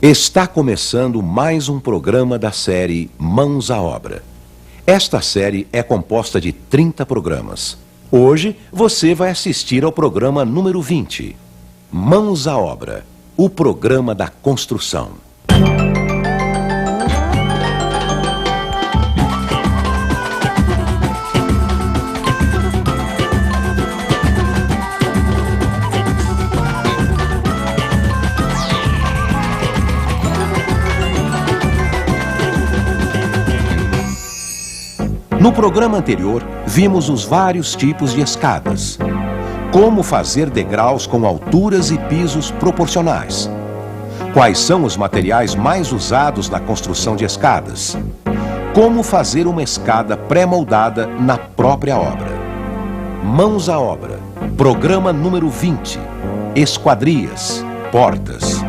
Está começando mais um programa da série Mãos à Obra. Esta série é composta de 30 programas. Hoje você vai assistir ao programa número 20. Mãos à Obra, o programa da construção. No programa anterior, vimos os vários tipos de escadas. Como fazer degraus com alturas e pisos proporcionais. Quais são os materiais mais usados na construção de escadas. Como fazer uma escada pré-moldada na própria obra. Mãos à Obra, programa número 20. Esquadrias, portas.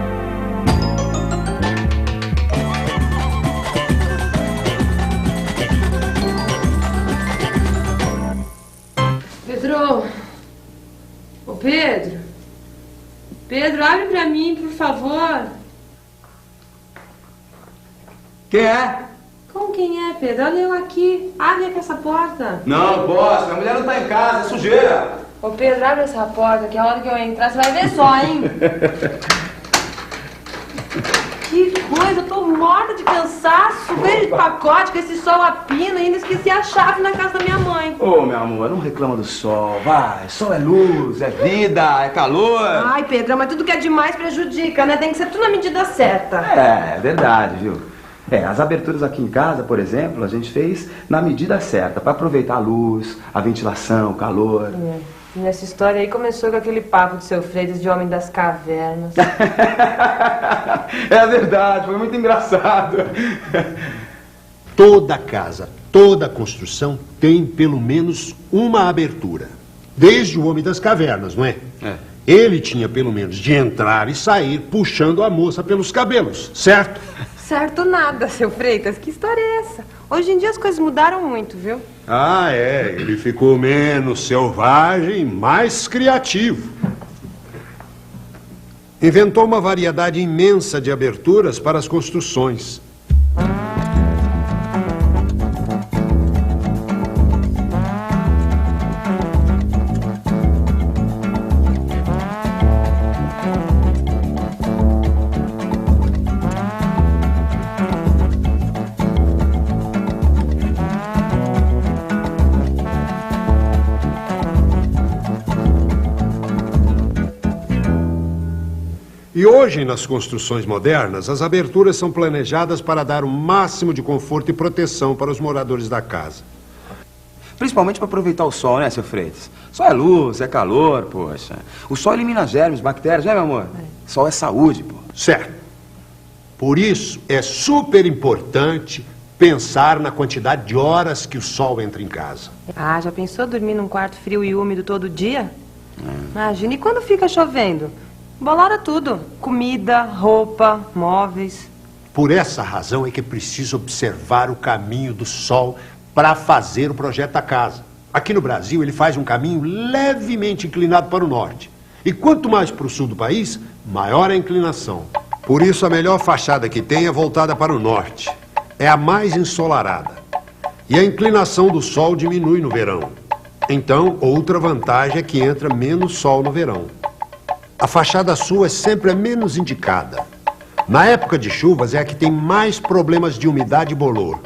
Pedro? Pedro, abre pra mim, por favor. Quem é? Como quem é, Pedro? Olha eu aqui. Abre aqui essa porta. Não posso, a mulher não tá em casa, é sujeira. Ô Pedro, abre essa porta, que a hora que eu entrar você vai ver só, hein? Que coisa, eu tô morta de cansaço. Veio de pacote com esse sol a pino e ainda esqueci a chave na casa da minha mãe. Ô, meu amor, não reclama do sol, vai. Sol é luz, é vida, é calor. Ai, Pedro, mas tudo que é demais prejudica, né? Tem que ser tudo na medida certa. É verdade, viu? As aberturas aqui em casa, por exemplo, a gente fez na medida certa, pra aproveitar a luz, a ventilação, o calor. Nessa história aí começou com aquele papo do seu Freitas de homem das cavernas. É verdade, foi muito engraçado. Toda casa, toda construção tem pelo menos uma abertura. Desde o homem das cavernas, não é? Ele tinha pelo menos de entrar e sair puxando a moça pelos cabelos, certo? Certo nada, seu Freitas. Que história é essa? Hoje em dia as coisas mudaram muito, viu? Ele ficou menos selvagem e mais criativo. Inventou uma variedade imensa de aberturas para as construções. E hoje, nas construções modernas, as aberturas são planejadas para dar o máximo de conforto e proteção para os moradores da casa. Principalmente para aproveitar o sol, né, seu Freitas? Sol é luz, é calor, poxa. O sol elimina germes, bactérias, né, meu amor? Sol é saúde, pô. Certo. Por isso, é super importante pensar na quantidade de horas que o sol entra em casa. Já pensou dormir num quarto frio e úmido todo dia? Imagina, e quando fica chovendo? Bolora tudo. Comida, roupa, móveis. Por essa razão é que é preciso observar o caminho do sol para fazer o projeto da casa. Aqui no Brasil, ele faz um caminho levemente inclinado para o norte. E quanto mais para o sul do país, maior a inclinação. Por isso, a melhor fachada que tem é voltada para o norte. É a mais ensolarada. E a inclinação do sol diminui no verão. Então, outra vantagem é que entra menos sol no verão. A fachada sul é sempre a menos indicada. Na época de chuvas é a que tem mais problemas de umidade e bolor.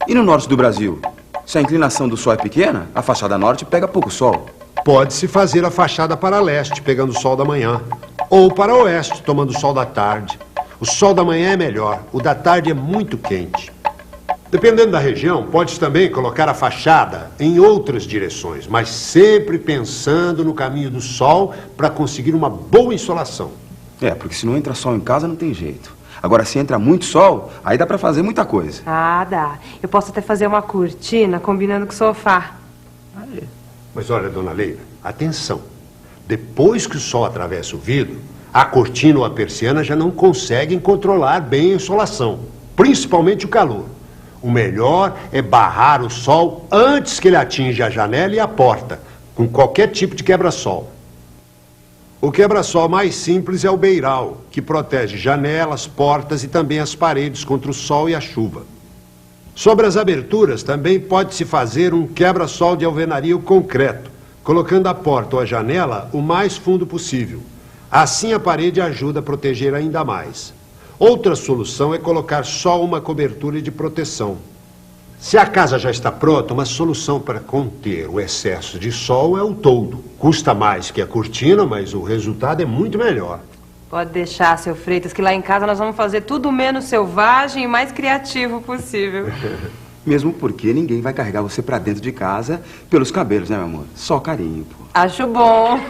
E no norte do Brasil? Se a inclinação do sol é pequena, a fachada norte pega pouco sol. Pode-se fazer a fachada para leste, pegando o sol da manhã. Ou para oeste, tomando o sol da tarde. O sol da manhã é melhor, o da tarde é muito quente. Dependendo da região, pode também colocar a fachada em outras direções, mas sempre pensando no caminho do sol para conseguir uma boa insolação. Porque se não entra sol em casa, não tem jeito. Agora, se entra muito sol, aí dá para fazer muita coisa. Dá. Eu posso até fazer uma cortina combinando com o sofá. Mas olha, dona Leila, atenção. Depois que o sol atravessa o vidro, a cortina ou a persiana já não conseguem controlar bem a insolação, principalmente o calor. O melhor é barrar o sol antes que ele atinja a janela e a porta, com qualquer tipo de quebra-sol. O quebra-sol mais simples é o beiral, que protege janelas, portas e também as paredes contra o sol e a chuva. Sobre as aberturas, também pode-se fazer um quebra-sol de alvenaria concreto, colocando a porta ou a janela o mais fundo possível. Assim a parede ajuda a proteger ainda mais. Outra solução é colocar só uma cobertura de proteção. Se a casa já está pronta, uma solução para conter o excesso de sol é o toldo. Custa mais que a cortina, mas o resultado é muito melhor. Pode deixar, seu Freitas, que lá em casa nós vamos fazer tudo menos selvagem e mais criativo possível. Mesmo porque ninguém vai carregar você pra dentro de casa pelos cabelos, né, meu amor? Só carinho, pô. Acho bom.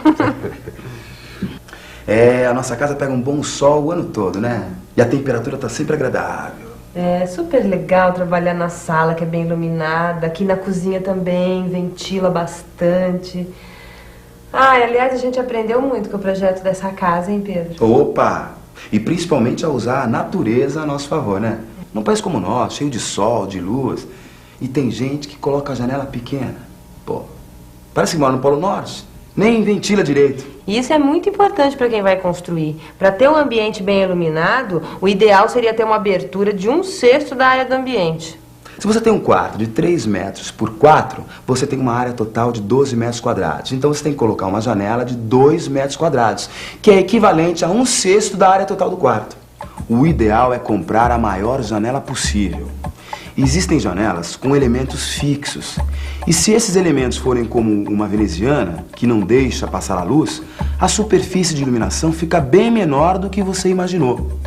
A nossa casa pega um bom sol o ano todo, né? E a temperatura tá sempre agradável. É super legal trabalhar na sala, que é bem iluminada. Aqui na cozinha também, ventila bastante. Aliás, a gente aprendeu muito com o projeto dessa casa, hein, Pedro? Opa! E principalmente a usar a natureza a nosso favor, né? Num país como o nosso, cheio de sol, de luz. E tem gente que coloca a janela pequena. Pô, parece que mora no Polo Norte. Nem ventila direito. E isso é muito importante para quem vai construir. Para ter um ambiente bem iluminado, o ideal seria ter uma abertura de 1/6 da área do ambiente. Se você tem um quarto de 3 metros por 4, você tem uma área total de 12 metros quadrados. Então você tem que colocar uma janela de 2 metros quadrados, que é equivalente a 1/6 da área total do quarto. O ideal é comprar a maior janela possível. Existem janelas com elementos fixos. E se esses elementos forem como uma veneziana, que não deixa passar a luz, a superfície de iluminação fica bem menor do que você imaginou.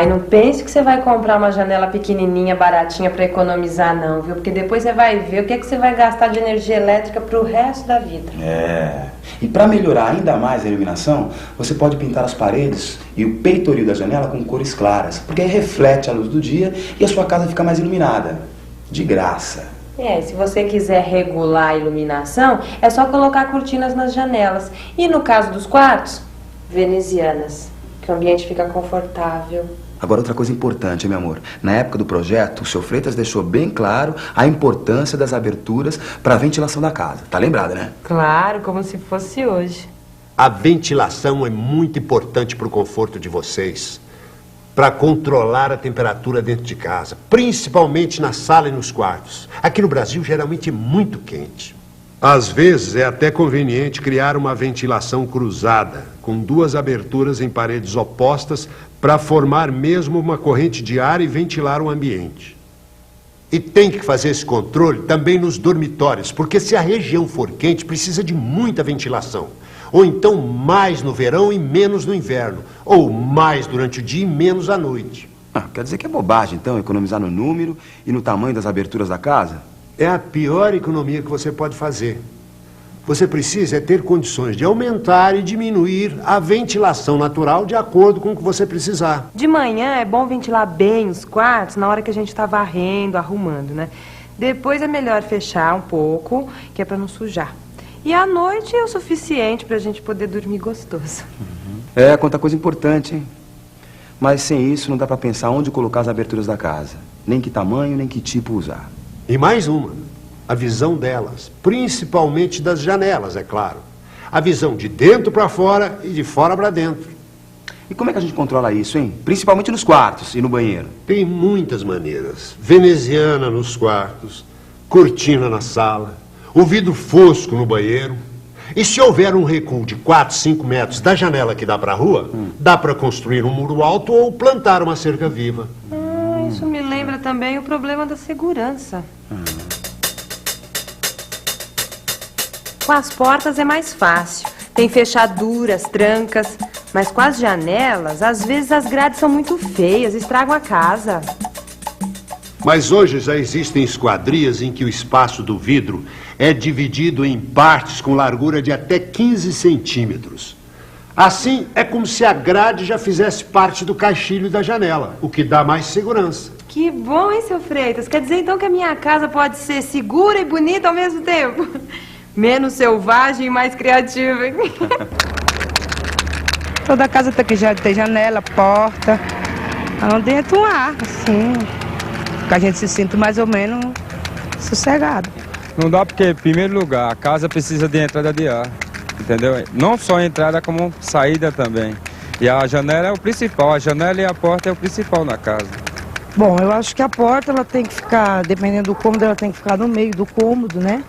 Não pense que você vai comprar uma janela pequenininha, baratinha para economizar não, viu? Porque depois você vai ver o que você vai gastar de energia elétrica pro resto da vida. E para melhorar ainda mais a iluminação, você pode pintar as paredes e o peitoril da janela com cores claras, porque aí reflete a luz do dia e a sua casa fica mais iluminada. De graça. Se você quiser regular a iluminação, é só colocar cortinas nas janelas. E no caso dos quartos, venezianas, que o ambiente fica confortável. Agora, outra coisa importante, meu amor. Na época do projeto, o seu Freitas deixou bem claro a importância das aberturas para a ventilação da casa. Tá lembrada, né? Claro, como se fosse hoje. A ventilação é muito importante para o conforto de vocês, para controlar a temperatura dentro de casa, principalmente na sala e nos quartos. Aqui no Brasil, geralmente é muito quente. Às vezes, é até conveniente criar uma ventilação cruzada, com 2 aberturas em paredes opostas, para formar mesmo uma corrente de ar e ventilar o ambiente. E tem que fazer esse controle também nos dormitórios, porque se a região for quente, precisa de muita ventilação. Ou então mais no verão e menos no inverno. Ou mais durante o dia e menos à noite. Quer dizer que é bobagem, então, economizar no número e no tamanho das aberturas da casa? É a pior economia que você pode fazer. Você precisa ter condições de aumentar e diminuir a ventilação natural de acordo com o que você precisar. De manhã é bom ventilar bem os quartos na hora que a gente está varrendo, arrumando, né? Depois é melhor fechar um pouco, que é para não sujar. E à noite é o suficiente para a gente poder dormir gostoso. Quanta coisa importante, hein? Mas sem isso não dá para pensar onde colocar as aberturas da casa. Nem que tamanho, nem que tipo usar. E mais uma, a visão delas, principalmente das janelas, é claro. A visão de dentro para fora e de fora para dentro. E como é que a gente controla isso, hein? Principalmente nos quartos e no banheiro. Tem muitas maneiras. Veneziana nos quartos, cortina na sala, o vidro fosco no banheiro. E se houver um recuo de 4, 5 metros da janela que dá para a rua, dá para construir um muro alto ou plantar uma cerca viva. Isso me lembra também o problema da segurança. Com as portas é mais fácil. Tem fechaduras, trancas. Mas com as janelas, às vezes as grades são muito feias, estragam a casa. Mas hoje já existem esquadrias em que o espaço do vidro é dividido em partes com largura de até 15 centímetros. Assim, é como se a grade já fizesse parte do caixilho da janela, o que dá mais segurança. Que bom, hein, seu Freitas? Quer dizer, então, que a minha casa pode ser segura e bonita ao mesmo tempo? Menos selvagem e mais criativa, hein? Toda casa tem que já ter janela, porta, onde entra um ar, assim, que a gente se sinta mais ou menos sossegado. Não dá porque, em primeiro lugar, a casa precisa de entrada de ar. entendeu? Não só a entrada como saída também. E a janela é o principal, a janela e a porta é o principal na casa. Bom, eu acho que a porta ela tem que ficar, dependendo do cômodo, ela tem que ficar no meio do cômodo, né?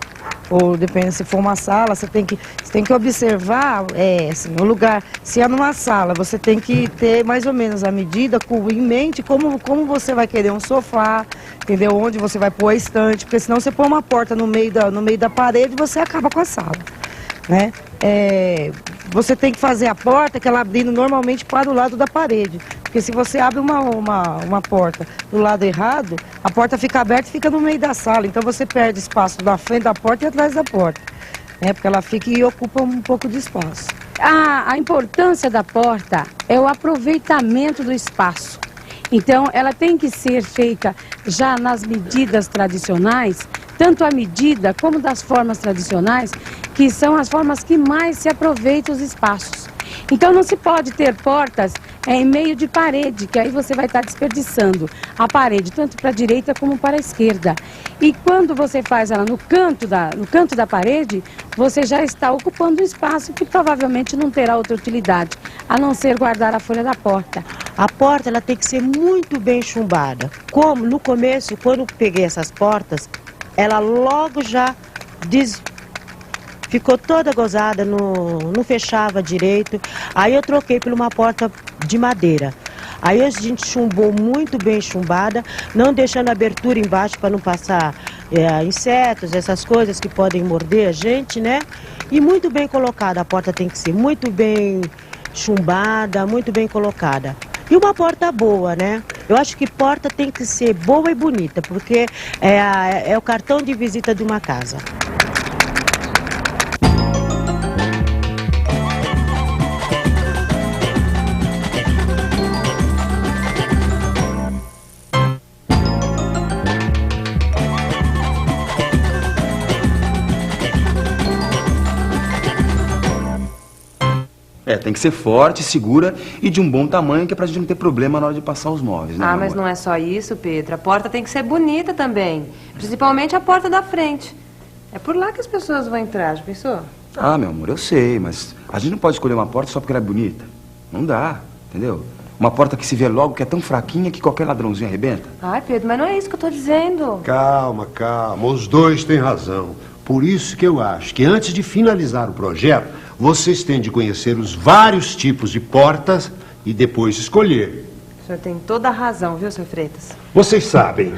Ou dependendo se for uma sala, você tem que observar, assim, o lugar. Se é numa sala, você tem que ter mais ou menos a medida em mente como você vai querer um sofá, entendeu? Onde você vai pôr a estante, porque senão você põe uma porta no meio da parede e você acaba com a sala, né? Você tem que fazer a porta que ela abrindo normalmente para o lado da parede. Porque se você abre uma porta do lado errado, a porta fica aberta e fica no meio da sala. Então você perde espaço na frente da porta e atrás da porta. Porque ela fica e ocupa um pouco de espaço. A importância da porta é o aproveitamento do espaço. Então ela tem que ser feita já nas medidas tradicionais, tanto a medida como das formas tradicionais, que são as formas que mais se aproveitam os espaços. Então não se pode ter portas em meio de parede, que aí você vai estar desperdiçando a parede, tanto para a direita como para a esquerda. E quando você faz ela no canto da parede, você já está ocupando um espaço que provavelmente não terá outra utilidade, a não ser guardar a folha da porta. A porta ela tem que ser muito bem chumbada. Como no começo, quando eu peguei essas portas, ela logo já ficou toda gozada, não fechava direito. Aí eu troquei por uma porta de madeira. Aí a gente chumbou muito bem chumbada, não deixando abertura embaixo para não passar insetos, essas coisas que podem morder a gente, né? E muito bem colocada, a porta tem que ser muito bem chumbada, muito bem colocada. E uma porta boa, né? Eu acho que porta tem que ser boa e bonita, porque é o cartão de visita de uma casa. Tem que ser forte, segura e de um bom tamanho, que é pra gente não ter problema na hora de passar os móveis, né, Ah, meu mas amor? não é só isso, Pedro. A porta tem que ser bonita também. Principalmente a porta da frente. É por lá que as pessoas vão entrar, já pensou? Ah, meu amor, eu sei, mas a gente não pode escolher uma porta só porque ela é bonita. Não dá, entendeu? Uma porta que se vê logo, que é tão fraquinha que qualquer ladrãozinho arrebenta. Ai, Pedro, mas não é isso que eu tô dizendo. Calma, calma. Os dois têm razão. Por isso que eu acho que antes de finalizar o projeto, vocês têm de conhecer os vários tipos de portas e depois escolher. O senhor tem toda a razão, viu, senhor Freitas? Vocês sabem,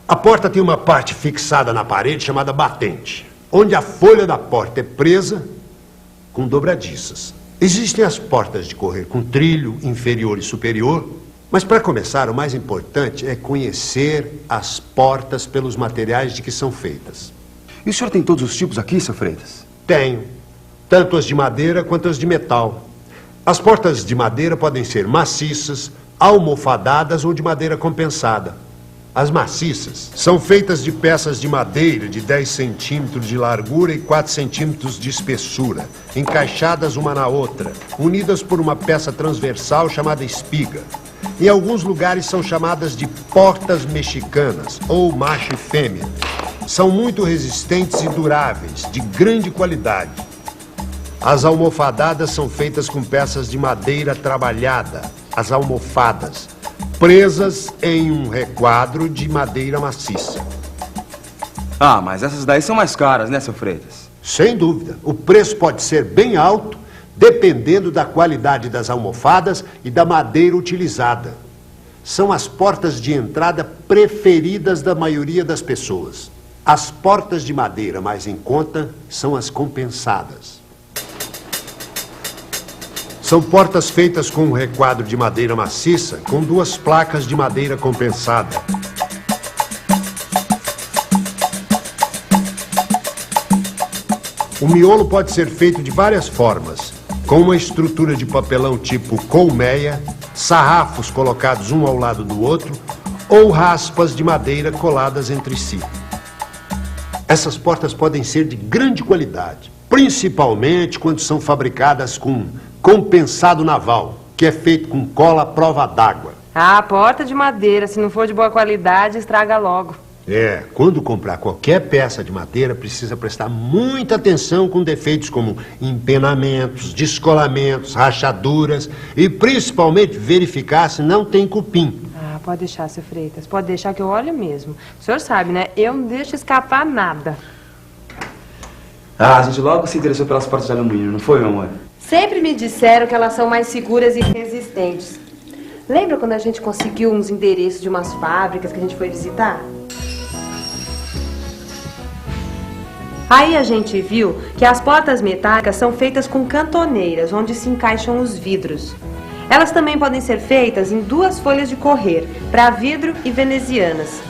a porta tem uma parte fixada na parede chamada batente, onde a folha da porta é presa com dobradiças. Existem as portas de correr com trilho inferior e superior, mas para começar, o mais importante é conhecer as portas pelos materiais de que são feitas. E o senhor tem todos os tipos aqui, seu Freitas? Tenho, tanto as de madeira quanto as de metal. As portas de madeira podem ser maciças, almofadadas ou de madeira compensada. As maciças são feitas de peças de madeira de 10 centímetros de largura e 4 centímetros de espessura, encaixadas uma na outra, unidas por uma peça transversal chamada espiga. Em alguns lugares são chamadas de portas mexicanas, ou macho e fêmea. São muito resistentes e duráveis, de grande qualidade. As almofadadas são feitas com peças de madeira trabalhada, as almofadas, presas em um requadro de madeira maciça. Ah, mas essas daí são mais caras, né, seu Freitas? Sem dúvida. O preço pode ser bem alto, dependendo da qualidade das almofadas e da madeira utilizada. São as portas de entrada preferidas da maioria das pessoas. As portas de madeira mais em conta são as compensadas. São portas feitas com um requadro de madeira maciça com 2 placas de madeira compensada. O miolo pode ser feito de várias formas, com uma estrutura de papelão tipo colmeia, sarrafos colocados um ao lado do outro ou raspas de madeira coladas entre si. Essas portas podem ser de grande qualidade, principalmente quando são fabricadas com compensado naval, que é feito com cola à prova d'água. Ah, porta de madeira, se não for de boa qualidade, estraga logo. Quando comprar qualquer peça de madeira, precisa prestar muita atenção com defeitos como empenamentos, descolamentos, rachaduras e principalmente verificar se não tem cupim. Ah, pode deixar, seu Freitas, pode deixar que eu olho mesmo. O senhor sabe, né? Eu não deixo escapar nada. Ah, a gente logo se interessou pelas portas de alumínio, não foi, meu amor? Sempre me disseram que elas são mais seguras e resistentes. Lembra quando a gente conseguiu uns endereços de umas fábricas que a gente foi visitar? Aí a gente viu que as portas metálicas são feitas com cantoneiras, onde se encaixam os vidros. Elas também podem ser feitas em 2 folhas de correr, para vidro e venezianas.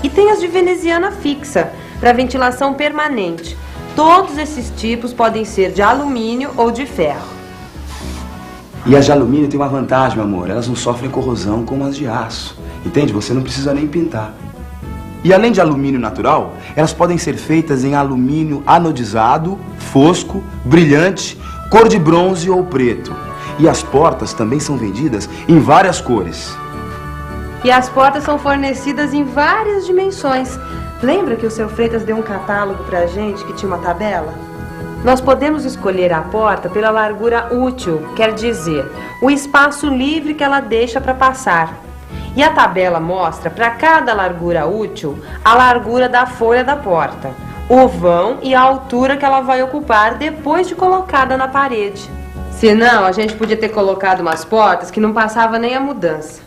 E tem as de veneziana fixa, para ventilação permanente. Todos esses tipos podem ser de alumínio ou de ferro. E as de alumínio tem uma vantagem, meu amor. Elas não sofrem corrosão como as de aço. Entende? Você não precisa nem pintar. E além de alumínio natural, elas podem ser feitas em alumínio anodizado, fosco, brilhante, cor de bronze ou preto. E as portas também são vendidas em várias cores. E as portas são fornecidas em várias dimensões. Lembra que o seu Freitas deu um catálogo pra gente que tinha uma tabela? Nós podemos escolher a porta pela largura útil, quer dizer, o espaço livre que ela deixa para passar. E a tabela mostra para cada largura útil a largura da folha da porta, o vão e a altura que ela vai ocupar depois de colocada na parede. Senão, a gente podia ter colocado umas portas que não passava nem a mudança.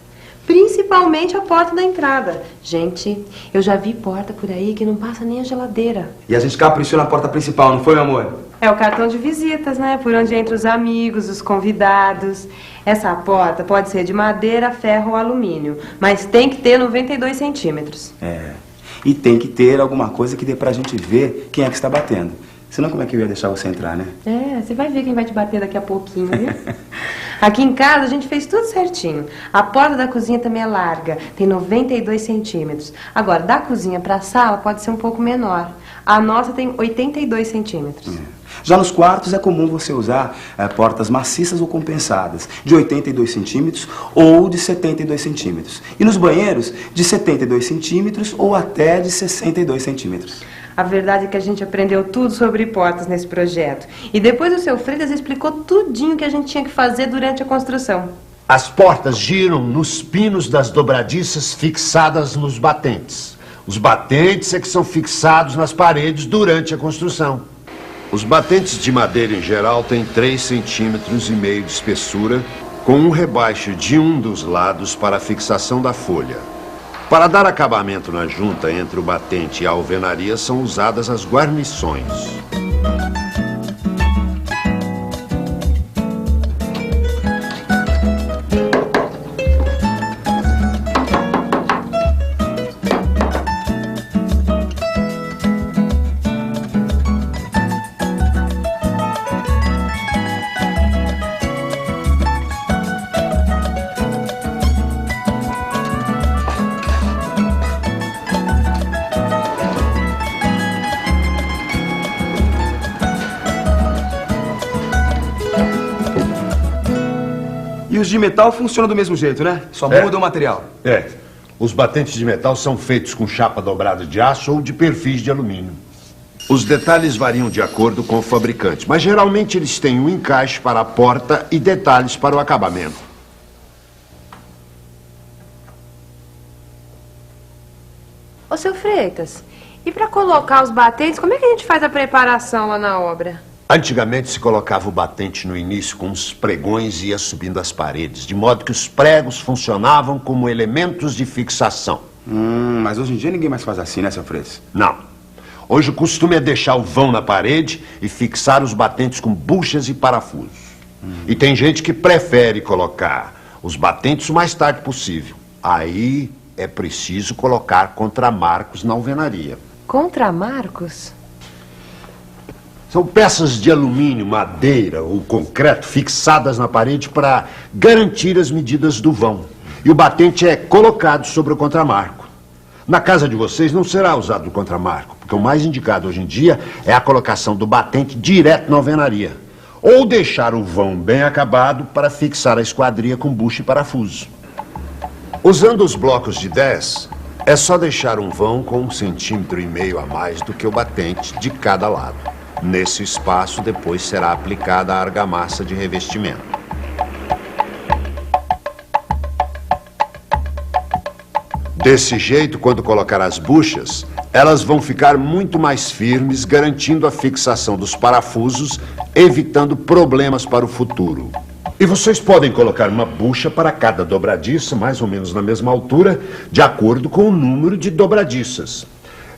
Principalmente a porta da entrada. Gente, eu já vi porta por aí que não passa nem a geladeira. E a gente caprichou na porta principal, não foi, meu amor? É o cartão de visitas, né? Por onde entram os amigos, os convidados. Essa porta pode ser de madeira, ferro ou alumínio, mas tem que ter 92 centímetros. E tem que ter alguma coisa que dê pra gente ver quem é que está batendo. Senão como é que eu ia deixar você entrar, né? Você vai ver quem vai te bater daqui a pouquinho, viu? Aqui em casa a gente fez tudo certinho. A porta da cozinha também é larga, tem 92 centímetros. Agora, da cozinha pra sala pode ser um pouco menor. A nossa tem 82 centímetros. Já nos quartos é comum você usar portas maciças ou compensadas, de 82 centímetros ou de 72 centímetros. E nos banheiros, de 72 centímetros ou até de 62 centímetros. A verdade é que a gente aprendeu tudo sobre portas nesse projeto. E depois o seu Freitas explicou tudinho que a gente tinha que fazer durante a construção. As portas giram nos pinos das dobradiças fixadas nos batentes. Os batentes é que são fixados nas paredes durante a construção. Os batentes de madeira em geral têm 3,5 centímetros de espessura, com um rebaixo de um dos lados para a fixação da folha. Para dar acabamento na junta entre o batente e a alvenaria são usadas as guarnições. E os de metal funcionam do mesmo jeito, né? Só muda o material. Os batentes de metal são feitos com chapa dobrada de aço ou de perfis de alumínio. Os detalhes variam de acordo com o fabricante, mas geralmente eles têm um encaixe para a porta e detalhes para o acabamento. Ô, seu Freitas, e para colocar os batentes, como é que a gente faz a preparação lá na obra? Antigamente se colocava o batente no início com os pregões e ia subindo as paredes, de modo que os pregos funcionavam como elementos de fixação. Mas hoje em dia ninguém mais faz assim, né, seu Freitas? Não. Hoje o costume é deixar o vão na parede e fixar os batentes com buchas e parafusos. E tem gente que prefere colocar os batentes o mais tarde possível. Aí é preciso colocar contramarcos na alvenaria. Contramarcos? São peças de alumínio, madeira ou concreto fixadas na parede para garantir as medidas do vão. E o batente é colocado sobre o contramarco. Na casa de vocês não será usado o contramarco, porque o mais indicado hoje em dia é a colocação do batente direto na alvenaria. Ou deixar o vão bem acabado para fixar a esquadria com bucha e parafuso. Usando os blocos de 10, É só deixar um vão com 1,5 cm a mais do que o batente de cada lado. Nesse espaço, depois será aplicada a argamassa de revestimento. Desse jeito, quando colocar as buchas, elas vão ficar muito mais firmes, garantindo a fixação dos parafusos, evitando problemas para o futuro. E vocês podem colocar uma bucha para cada dobradiça, mais ou menos na mesma altura, de acordo com o número de dobradiças.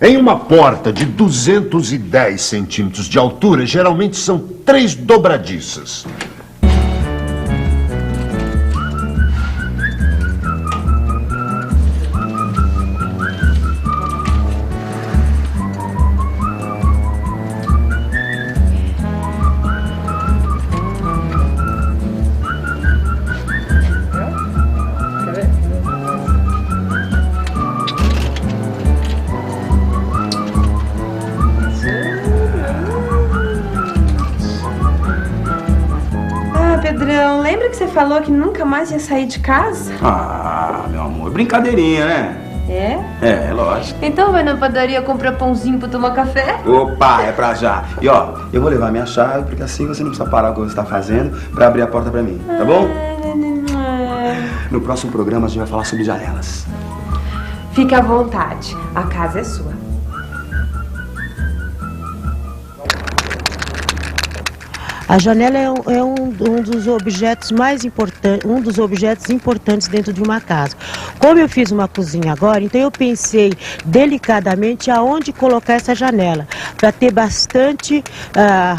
Em uma porta de 210 centímetros de altura, geralmente são 3 dobradiças. Pedrão, lembra que você falou que nunca mais ia sair de casa? Ah, meu amor, brincadeirinha, né? É, lógico. Então vai na padaria comprar pãozinho pra tomar café? Opa, é pra já. E ó, eu vou levar minha chave, porque assim você não precisa parar o que você tá fazendo pra abrir a porta pra mim, tá bom? No próximo programa a gente vai falar sobre janelas. Fique à vontade, a casa é sua. A janela é um dos objetos mais importantes, um dos objetos importantes dentro de uma casa. Como eu fiz uma cozinha agora, então eu pensei delicadamente aonde colocar essa janela, para ter bastante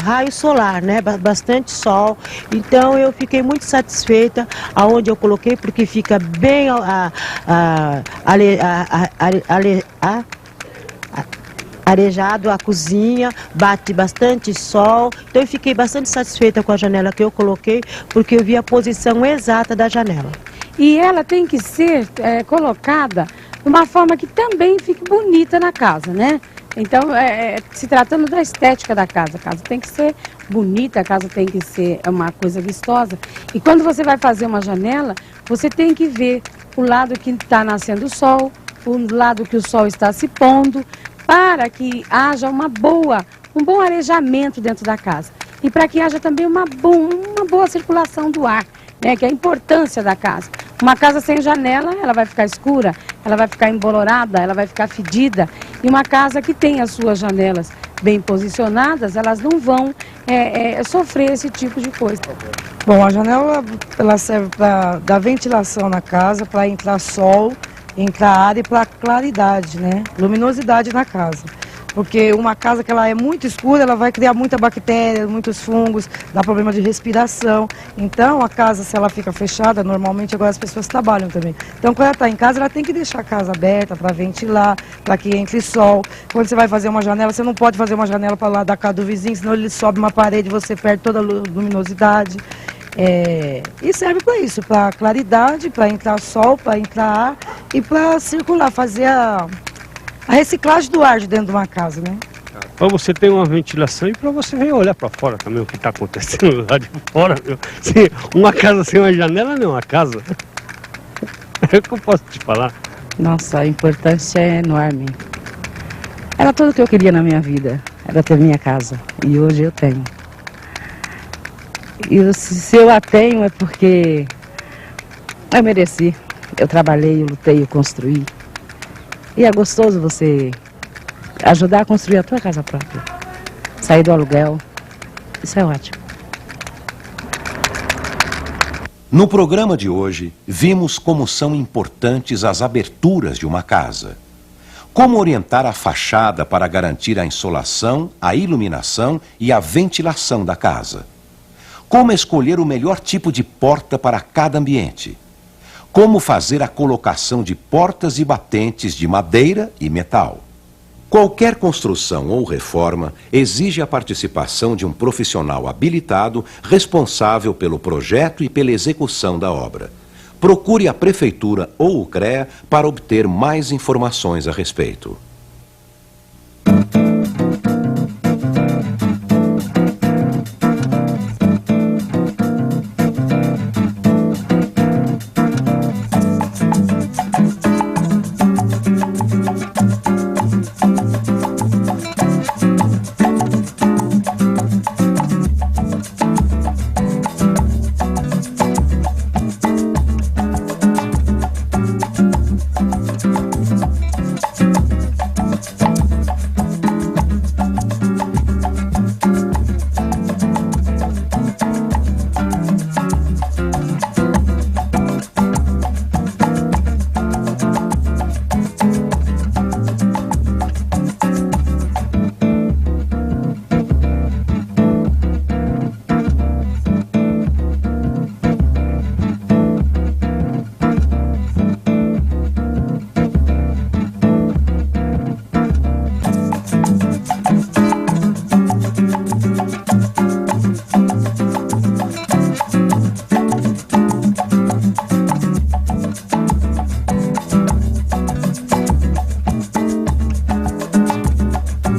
raio solar, né? Bastante sol. Então eu fiquei muito satisfeita aonde eu coloquei, porque fica bem arejado a cozinha, bate bastante sol, então eu fiquei bastante satisfeita com a janela que eu coloquei, porque eu vi a posição exata da janela. E ela tem que ser colocada de uma forma que também fique bonita na casa, né? Então, se tratando da estética da casa, a casa tem que ser bonita, a casa tem que ser uma coisa vistosa. E quando você vai fazer uma janela, você tem que ver o lado que está nascendo o sol, o lado que o sol está se pondo, para que haja um bom arejamento dentro da casa. E para que haja também uma boa circulação do ar, né, que é a importância da casa. Uma casa sem janela, ela vai ficar escura, ela vai ficar embolorada, ela vai ficar fedida. E uma casa que tem as suas janelas bem posicionadas, elas não vão sofrer esse tipo de coisa. Bom, a janela ela serve para dar ventilação na casa, para entrar sol, entrar ar e para claridade, né? Luminosidade na casa. Porque uma casa que ela é muito escura, ela vai criar muita bactéria, muitos fungos, dá problema de respiração. Então, a casa, se ela fica fechada, normalmente agora as pessoas trabalham também. Então, quando ela está em casa, ela tem que deixar a casa aberta para ventilar, para que entre sol. Quando você vai fazer uma janela, você não pode fazer uma janela para lá da casa do vizinho, senão ele sobe uma parede e você perde toda a luminosidade. E serve para isso, para claridade, para entrar sol, para entrar ar e para circular, fazer a reciclagem do ar de dentro de uma casa, né? Para você ter uma ventilação e para você vir olhar para fora também o que está acontecendo lá de fora. Meu. Uma casa sem uma janela não é uma casa. É o que eu posso te falar. Nossa, a importância é enorme. Era tudo o que eu queria na minha vida, era ter minha casa. E hoje eu tenho. E se eu a tenho é porque eu mereci. Eu trabalhei, eu lutei, eu construí. E é gostoso você ajudar a construir a tua casa própria. Sair do aluguel. Isso é ótimo. No programa de hoje, vimos como são importantes as aberturas de uma casa. Como orientar a fachada para garantir a insolação, a iluminação e a ventilação da casa. Como escolher o melhor tipo de porta para cada ambiente. Como fazer a colocação de portas e batentes de madeira e metal. Qualquer construção ou reforma exige a participação de um profissional habilitado responsável pelo projeto e pela execução da obra. Procure a Prefeitura ou o CREA para obter mais informações a respeito.